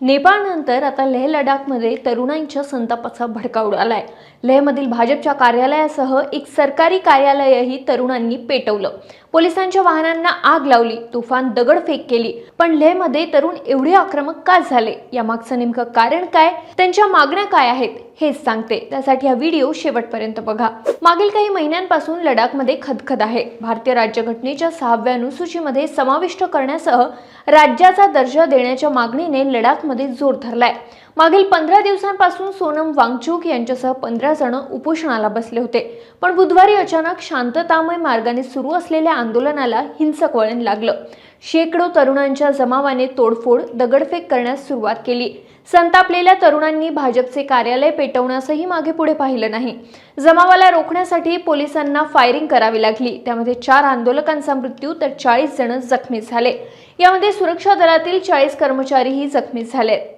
नेपाळनंतर आता लेह लडाखमध्ये तरुणांच्या संतापाचा भडका उडालाय। लेहमधील भाजपच्या कार्यालयासह एक सरकारी कार्यालयही तरुणांनी पेटवलं। पोलिसांच्या वाहनांना आग लावली, तुफान दगडफेक केली। पण लेहमध्ये तरुण एवढे आक्रमक का झाले? यामागचं नेमकं कारण काय? त्यांच्या मागण्या काय आहेत? हेच सांगते, त्यासाठी हा व्हिडिओ शेवटपर्यंत बघा। मागील काही महिन्यांपासून लडाखमध्ये खदखद आहे। भारतीय राज्यघटनेच्या 6व्या अनुसूचीमध्ये समाविष्ट करण्यासह राज्याचा दर्जा देण्याच्या मागणीने लडाखमध्ये जोर धरलाय। मागील 15 दिवसांपासून सोनम वांगचुक यांच्यासह 15 जण उपोषणाला बसले होते। पण बुधवारी अचानक शांततामय मार्गाने सुरू असलेल्या आंदोलनाला हिंसक वळण लागलं। शेकडो तरुणांच्या जमावाने तोडफोड, दगडफेक करण्यास सुरुवात केली। संतापलेल्या तरुणांनी भाजपचे कार्यालय पेटवण्यासही मागे पुढे पाहिलं नाही। जमावाला रोखण्यासाठी पोलिसांना फायरिंग करावी लागली। त्यामध्ये 4 आंदोलकांचा मृत्यू तर 40 जण जखमी झाले। यामध्ये सुरक्षा दलातील 40 कर्मचारीही जखमी झाले।